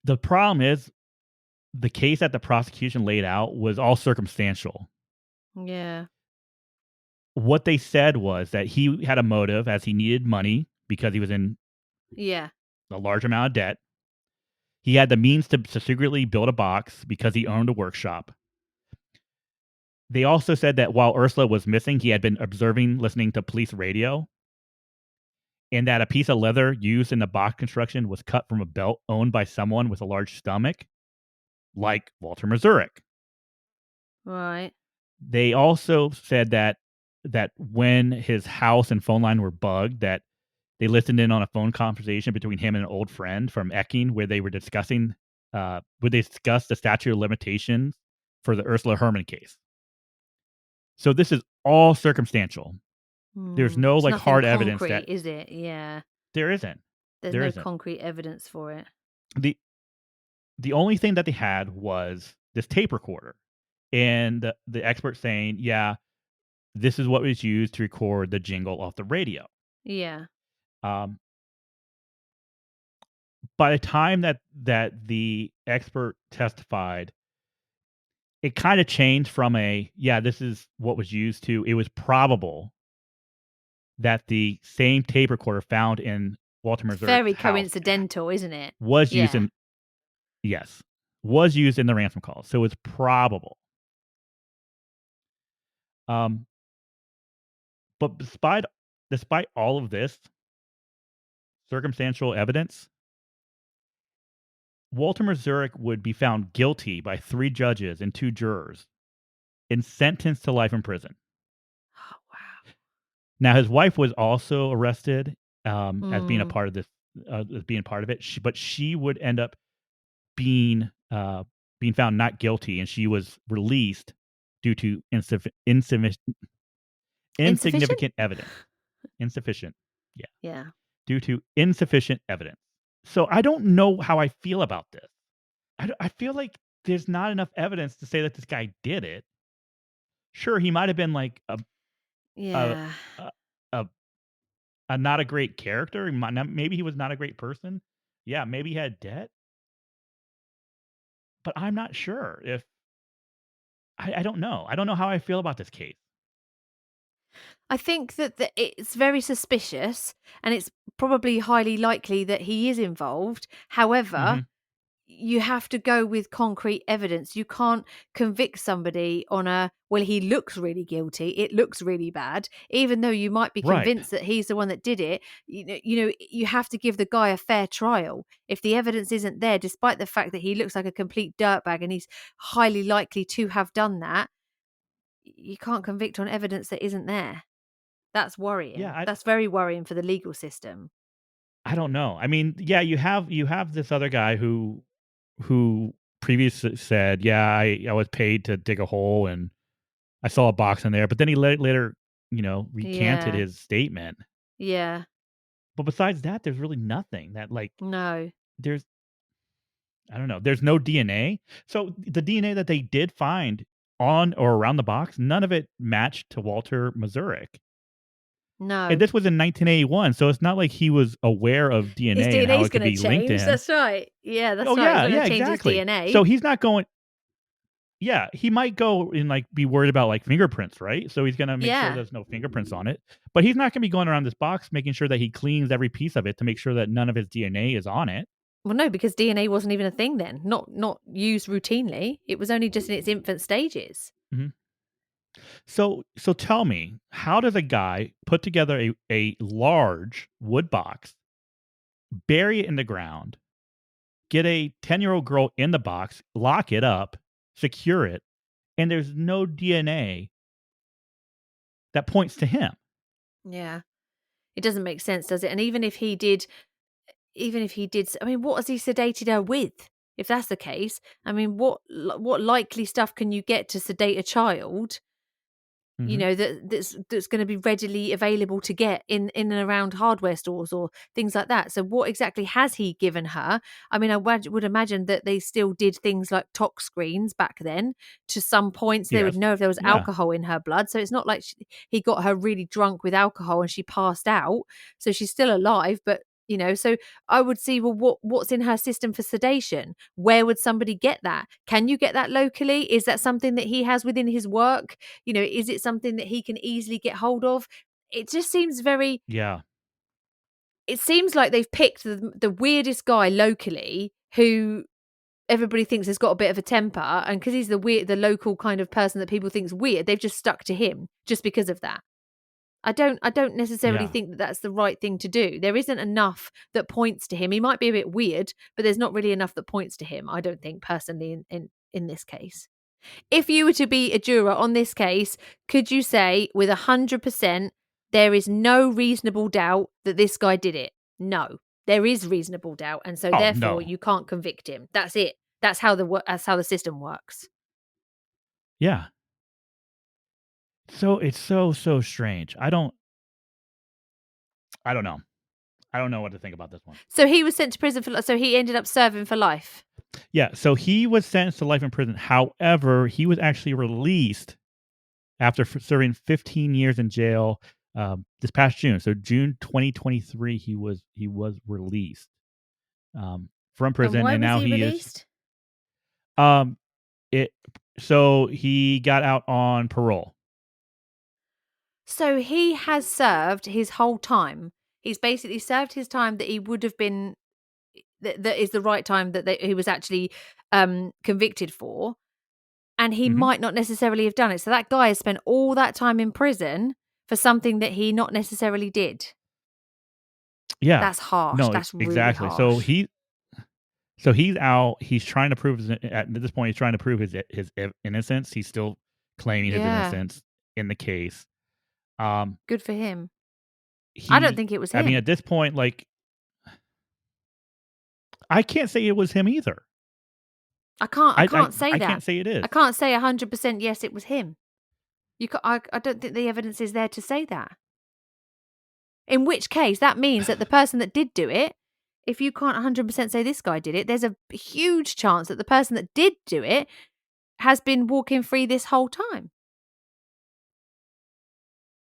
The problem is the case that the prosecution laid out was all circumstantial. Yeah. What they said was that he had a motive as he needed money because he was in Yeah. a large amount of debt. He had the means to secretly build a box because he owned a workshop. They also said that while Ursula was missing, he had been observing, listening to police radio, and that a piece of leather used in the box construction was cut from a belt owned by someone with a large stomach, like Walter Mazurek. Right. They also said that when his house and phone line were bugged, that they listened in on a phone conversation between him and an old friend from Ecking, where they were discussing, where they discussed the statute of limitations for the Ursula Herrmann case. So this is all circumstantial. There's no It's like nothing hard evidence concrete, that is it? Yeah. there isn't. There's There no isn't. concrete evidence for it. the The only thing that they had was this tape recorder, and the expert saying, "Yeah, this is what was used to record the jingle off the radio." Yeah. Um, by the time that the expert testified, it kind of changed from a "Yeah, this is what was used" to "It was probable that the same tape recorder found in Walter It's Mazurek's very house coincidental, isn't it? was used Yeah. in yes was used in the ransom call, so it's probable." Um, but despite all of this circumstantial evidence, Walter Mazurek would be found guilty by 3 judges and 2 jurors and sentenced to life in prison. Oh, wow. Now, his wife was also arrested as being a Mm. part of this, as being part of it. But she would end up being being found not guilty, and she was released due to Insufficient? insignificant evidence. Insufficient, yeah, Yeah. due to insufficient evidence. So I don't know how I feel about this. I feel like there's not enough evidence to say that this guy did it. Sure, he might have been like a Yeah. a a, a not a great character. Maybe he was not a great person. Yeah, maybe he had debt, but I'm not sure if I don't know. I don't know how I feel about this case. I think that it's very suspicious and it's probably highly likely that he is involved. However, Mhm. you have to go with concrete evidence. You can't convict somebody on well, he looks really guilty. It looks really bad. Even though you might be Right. convinced that he's the one that did it, you have to give the guy a fair trial. If the evidence isn't there, despite the fact that he looks like a complete dirtbag and he's highly likely to have done that, you can't convict on evidence that isn't there. That's Yeah, worrying. That's very worrying for the legal system. I don't know. I mean, yeah, you have this other guy who previously said, "Yeah, I was paid to dig a hole and I saw a box in there," but then he later, recanted Yeah. his statement. Yeah. But besides that, there's really nothing that No. there's I don't know, there's no DNA. So the DNA that they did find on or around the box, none of it matched to Walter Mazurik. And No. this was in 1981, so it's not like he was aware of His DNA and how DNA's it could gonna be linked to change. him. That's right. Yeah, that's Oh, right. He's yeah, not gonna yeah, change his exactly. So DNA. he's not going yeah, he might go and, be worried about, fingerprints, right? So he's gonna make sure Yeah. there's no fingerprints on it, but he's not gonna be going around this box making sure that he cleans every piece of it to make sure that none of his DNA is on it. Well, no, because DNA wasn't even a thing then. Not used routinely. It was only just in its infant stages. Mhm. So tell me, how does a guy put together a large wood box, bury it in the ground, get a 10-year-old girl in the box, lock it up, secure it, and there's no DNA that points to him? Yeah. It doesn't make sense, does it? And even if he did, I mean, what has he sedated her with? If that's the case, I mean, what likely stuff can you get to sedate a child? Mhm. That's going to be readily available to get in and around hardware stores or things like that. So what exactly has he given her? I mean, would imagine that they still did things like tox screens back then. To some points they would Yes. know if there was Yeah. alcohol in her blood, so it's not like he got her really drunk with alcohol and she passed out. So she's still alive, but so I would see, well, what's in her system for sedation? Where would somebody get that? Can you get that locally? Is that something that he has within his work? Is it something that he can easily get hold of? It just seems very Yeah. it seems like they've picked the weirdest guy locally who everybody thinks has got a bit of a temper, and because he's the local kind of person that people think's weird, they've just stuck to him just because of that. I don't necessarily Yeah. think that that's the right thing to do. There isn't enough that points to him. He might be a bit weird, but there's not really enough that points to him, I don't think, personally, in this case. If you were to be a juror on this case, could you say with 100% there is no reasonable doubt that this guy did it? No, there is reasonable doubt, and so Oh, therefore no. you can't convict him. That's it. That's how the system works. Yeah. So it's so strange. I don't know. I don't know what to think about this one. So he was sent to prison so he ended up serving for life. Yeah, so he was sentenced to life in prison. However, he was actually released after serving 15 years in jail, this past June. So June 2023, he was released, from And prison, why and was now he he is, released? um, it so he got out on parole. So he has served his whole time. He's basically served his time that he would have been that is the right time that he was actually convicted for, and he Mhm. might not necessarily have done it. So that guy has spent all that time in prison for something that he not necessarily did. Yeah. That's harsh. No, That's really exactly. So harsh. he's out. He's trying to prove at this point, he's trying to prove his innocence. He's still claiming his Yeah, innocence in the case. Um, good for him. I don't he think it was I mean, him. at this point, I can't say it was him either. I can't. I I I can't say I that. can't say it is. I can't say 100% yes, it was him. I don't think the evidence is there to say that. In which case, that means that the person that did do it, if you can't 100% say this guy did it, there's a huge chance that the person that did do it has been walking free this whole time.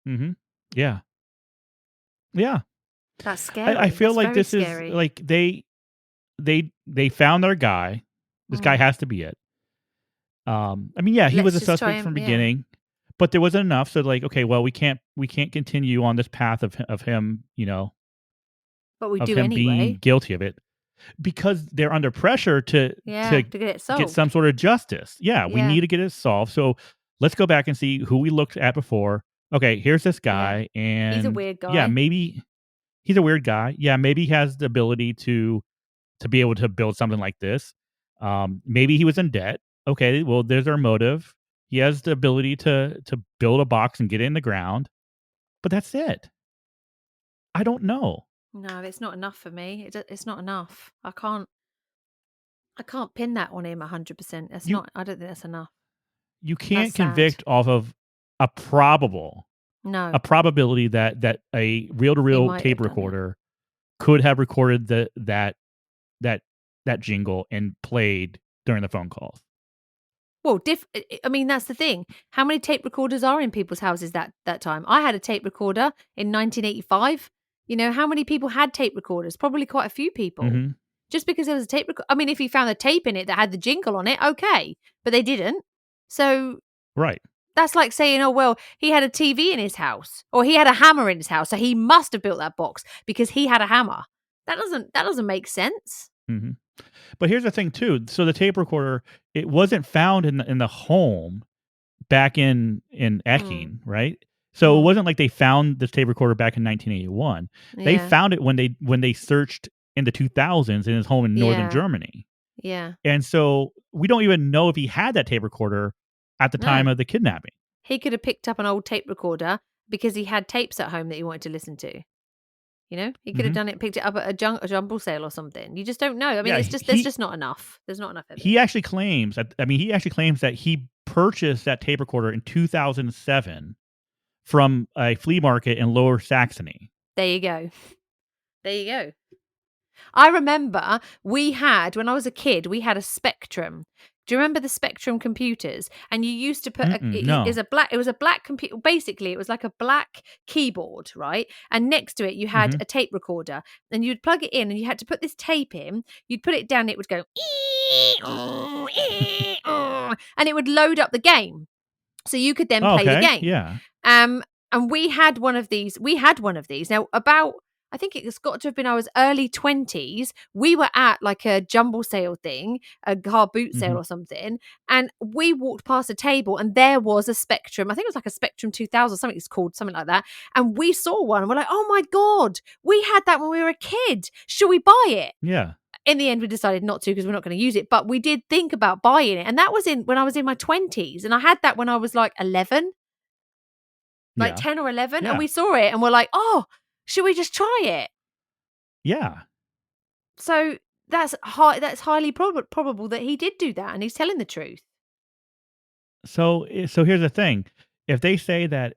Mhm. Yeah. Yeah. That's I scary. feel That's like very this is scary. like they found their guy. This guy Mm. has to be it. I mean, yeah, he was Let's a just try suspect from and yeah. beginning, but there wasn't enough. So, okay, well, we can't continue on this path of him, But we of do him being anyway. guilty of it. because they're under pressure Yeah, to to get it get solved. some sort of justice. Yeah, we Yeah, need to get it solved. So let's go back and see who we looked at before. Okay, here's this yeah. guy, He's a and weird yeah, guy. maybe he's a weird guy. Yeah, maybe he has the ability to be able to build something like this. Maybe he was in debt. Okay, well, there's our motive. He has the ability to build a box and get it in the ground, but that's it. I don't know. No, it's not enough for me. It's not enough. I can't pin that on him 100%. That's You not. I don't think that's enough. you That's can't sad. convict off of a probable a No, probability that a reel to he reel might tape have done it. recorder could have recorded that that jingle and played during the phone calls. Well, I mean, that's the thing. How many tape recorders are in people's houses that time? I had a tape recorder in 1985. How many people had tape recorders? Probably quite a few people. Mhm. Just because there was a tape recorder. I mean, if you found a tape in it that had the jingle on it, okay, but they didn't. So Right. that's like saying, oh well, he had a TV in his house, or he had a hammer in his house, so he must have built that box because he had a hammer. That doesn't make sense. Mhm. But here's the thing too. So the tape recorder, it wasn't found in the home back in Mm, Ecking, right? So it mm, wasn't like they found this tape recorder back in 1981. They yeah, found it when they searched in the 2000s in his home in northern yeah, Germany. yeah. And so we don't even know if he had that tape recorder at the time No. of the kidnapping. He could have picked up an old tape recorder because he had tapes at home that he wanted to listen to. He could have Mhm. done it, picked it up at a jumble sale or something. You just don't know. I mean, Yeah, there's just not enough. There's not enough he evidence. actually claims that he actually claims that he purchased that tape recorder in 2007 from a flea market in Lower Saxony. There you go. There you go. I remember when I was a kid, we had a Spectrum. Do you remember the Spectrum computers? And you used to put Mm-mm, no. it was a black computer. Basically, it was like a black keyboard, right? And next to it, you had Mhm. a tape recorder, and you'd plug it in, and you had to put this tape in. You'd put it down, it would go, and it would load up the game, so you could then Oh, play the okay. game. Yeah. And we had one of these. We had one of these. Now, about I think it's got to have been I was early 20s. We were at like a jumble sale thing, a car boot sale Mhm. or something, and we walked past a table and there was a Spectrum. I think it was like a Spectrum 2000, something it's called, something like that. And we saw one and we're like, "Oh my god, we had that when we were a kid. Should we buy it?" Yeah. In the end, we decided not to because we're not going to use it, but we did think about buying it. And that was in when I was in my 20s, and I had that when I was like 11, like Yeah. 10 or 11, and Yeah. we saw it and we're like, "Oh, should we just try it?" Yeah. So that's highly probable that he did do that and he's telling the truth. So here's the thing. If they say that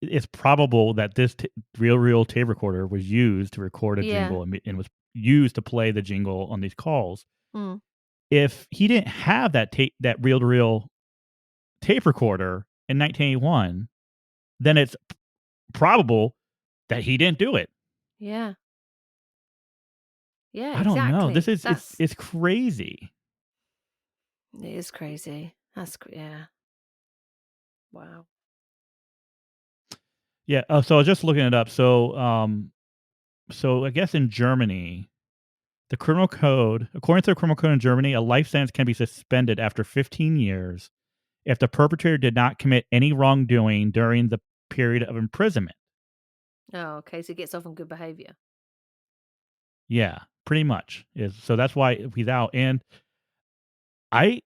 it's probable that this real tape recorder was used to record a Yeah. jingle and was used to play the jingle on these calls, Mm. if he didn't have that reel to reel tape recorder in 1981, then it's probable that he didn't do it. Yeah. Yeah, I don't know. This exactly. is it's crazy. It is crazy. Yeah. Wow. Yeah. So I was just looking it up. So I guess in Germany, the criminal code, according to the criminal code in Germany, a life sentence can be suspended after 15 years if the perpetrator did not commit any wrongdoing during the period of imprisonment. Oh, okay. So he gets off on good behavior. Yeah, pretty much. Is so that's why he's out. And I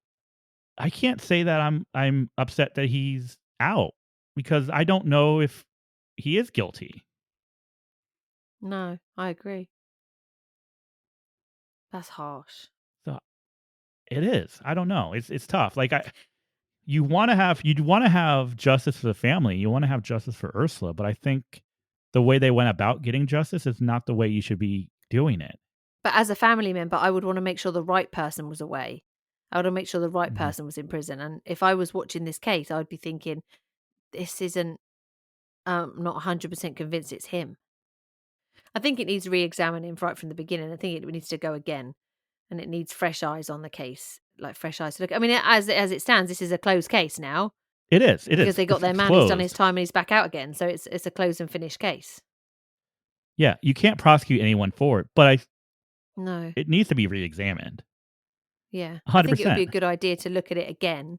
I can't say that I'm upset that he's out because I don't know if he is guilty. No, I agree. That's harsh. So it is. I don't know. It's tough. Like you want to have justice for the family. You want to have justice for Ursula, but I think the way they went about getting justice is not the way you should be doing it. But as a family member, I would want to make sure the right person was away. I would want to make sure the right Mhm. person was in prison. And if I was watching this case, I would be thinking, this isn't, not 100% convinced it's him. I think it needs re-examining right from the beginning. I think it needs to go again, and it needs fresh eyes on the case, like fresh eyes to look. I mean, as it stands, this is a closed case now It is. It because is. they got It's their man. He's done his closed. time and he's back out again. So it's a closed and finished case. Yeah, you can't prosecute anyone for it, but No. It needs to be re-examined. Yeah. I think it would be 100%. a good idea to look at it again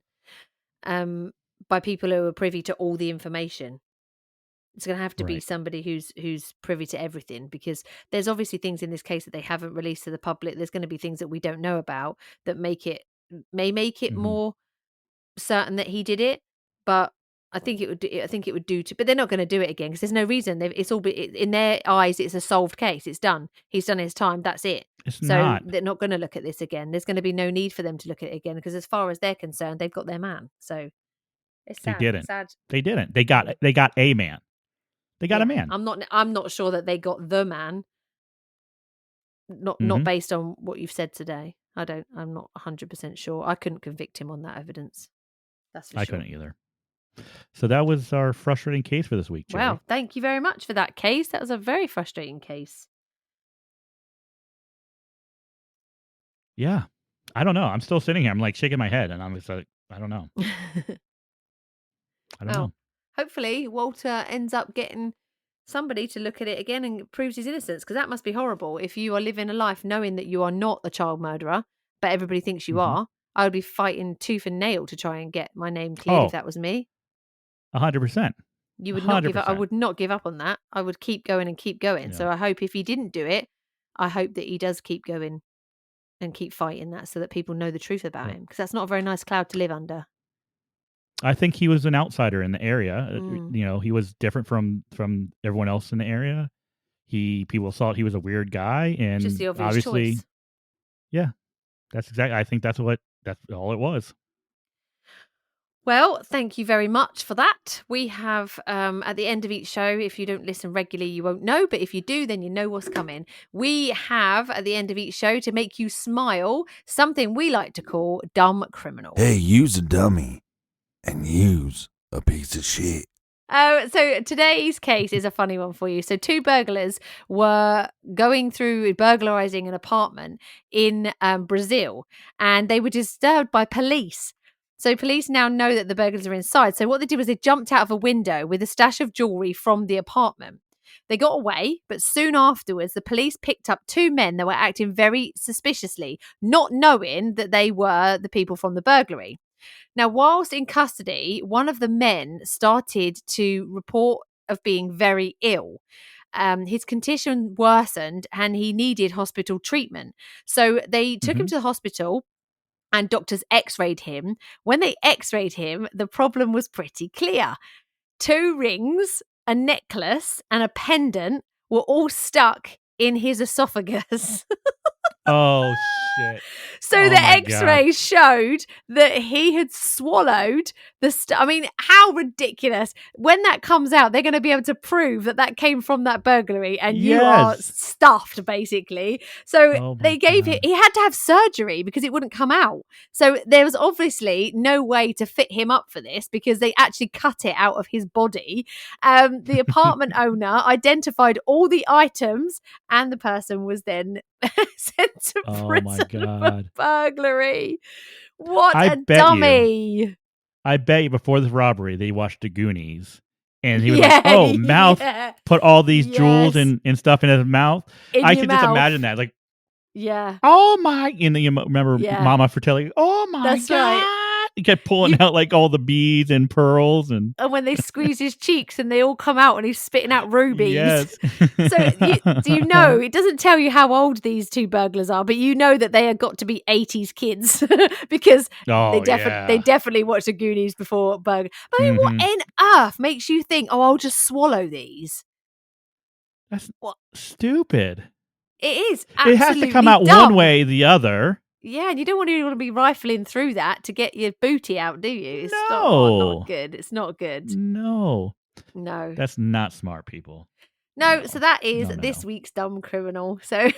by people who are privy to all the information. It's going to have to be Right. somebody who's privy to everything, because there's obviously things in this case that they haven't released to the public. There's going to be things that we don't know about that may make it Mhm. more certain that he did it. But I think it would do to. But they're not going to do it again because there's no reason. It's all in their eyes. It's a solved case. It's done. He's done his time. That's it. It's So not. they're not going to look at this again. There's going to be no need for them to look at it again because, as far as they're concerned, they've got their man. So it's They sad. didn't. Sad. They didn't. They Yeah. got a man. They got a Yeah. man. I'm not sure that they got the man. Not Mhm. based on what you've said today. I'm not 100% sure. I couldn't convict him on that evidence. That's for I sure. couldn't either. So that was our frustrating case for this week, Cherry. Wow, thank you very much for that case. That was a very frustrating case. Yeah. I don't know. I'm still sitting here. I'm like shaking my head and I'm just like, I don't know. I don't Well, know. hopefully Walter ends up getting somebody to look at it again and proves his innocence, because that must be horrible if you are living a life knowing that you are not a child murderer, but everybody thinks you Mhm. are. I would be fighting tooth and nail to try and get my name cleared if Oh, that was me. 100%. You would not give up. I 100%. would not give up on that. I would keep going and keep going. Yeah. So I hope if he didn't do it, I hope that he does keep going and keep fighting that so that people know the truth about Yep. him, because that's not a very nice cloud to live under. I think he was an outsider in the area. Mm. You know, he was different from everyone else in the area. People thought he was a weird guy, Just and the obvious obviously, choice. yeah, that's exactly. I think that's all it was. Well, thank you very much for that. We have, at the end of each show, if you don't listen regularly, you won't know, but if you do, then you know what's coming. We have, at the end of each show, to make you smile, something we like to call Dumb Criminal. Hey, you's a dummy, and you's a piece of shit. So today's case is a funny one for you. So two burglars were going through burglarizing an apartment in Brazil, and they were disturbed by police. So police now know that the burglars are inside. So what they did was they jumped out of a window with a stash of jewelry from the apartment. They got away, but soon afterwards, the police picked up two men that were acting very suspiciously, not knowing that they were the people from the burglary. Now, whilst in custody, one of the men started to report of being very ill. His condition worsened and he needed hospital treatment. So they took him Mhm. to the hospital and doctors x-rayed him. When they x-rayed him, the problem was pretty clear. 2 rings, a necklace, and a pendant were all stuck in his esophagus. Oh shit! So Oh the my god! x-rays showed that he had swallowed I mean, how ridiculous. When that comes out, they're going to be able to prove that that came from that burglary and you are Yes. stuffed, basically. So Oh my they gave him, god! he had to have surgery because it wouldn't come out. So there was obviously no way to fit him up for this because they actually cut it out of his body. The apartment owner identified all the items and the person was then sent to Oh my prison for god! burglary. What I a bet you. dummy. I bet you before this robbery they watched the Goonies, and he was like, Yeah, "Oh, mouth, yeah. put all these jewels Yes. and stuff in his mouth." In I your could just mouth. imagine that, like, Yeah. "Oh my!" And then you remember Yeah. Mama Fratelli, "Oh my That's god!" right. He kept pulling out like all the beads and pearls and And when they squeeze his cheeks and they all come out and he's spitting out rubies. yes. So do you know, it doesn't tell you how old these two burglars are, but you know that they have got to be 80s kids because Oh they yeah. definitely watched the Goonies before burger. But I mean, what Mhm. on earth makes you think, oh, I'll just swallow these? That's What? stupid. It is It has to come absolutely out dumb. one way or the other. Yeah, and you don't want to be rifling through that to get your booty out, do you? It's No. not good. It's not good. No. No. That's not smart, people. No, so that is No, no, this no. week's Dumb Criminal. So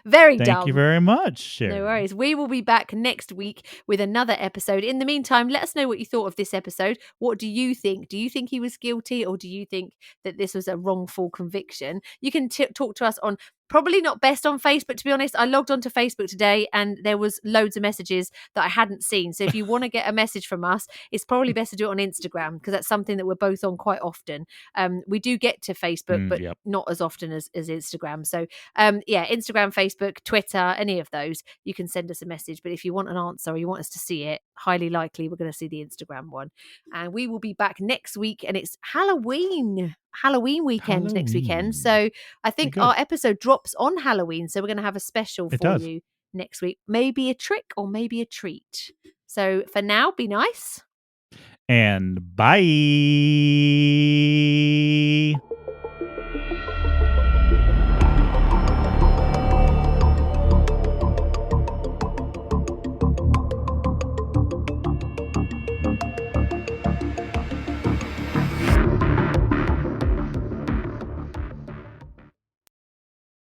very Thank dumb. you very much, Sherry. No worries. We will be back next week with another episode. In the meantime, let us know what you thought of this episode. What do you think? Do you think he was guilty, or do you think that this was a wrongful conviction? You can talk to us on Probably not best on Facebook, to be honest. I logged onto Facebook today and there was loads of messages that I hadn't seen. So if you want to get a message from us, it's probably best to do it on Instagram because that's something that we're both on quite often. We do get to Facebook, but Yep. not as often as Instagram. So yeah, Instagram, Facebook, Twitter, any of those, you can send us a message. But if you want an answer or you want us to see it, highly likely we're going to see the Instagram one. And we will be back next week, and it's Halloween weekend next weekend. So I think good. our episode drops on Halloween. So we're going to have a special It for does. you next week. Maybe a trick or maybe a treat. So for now, be nice. And bye.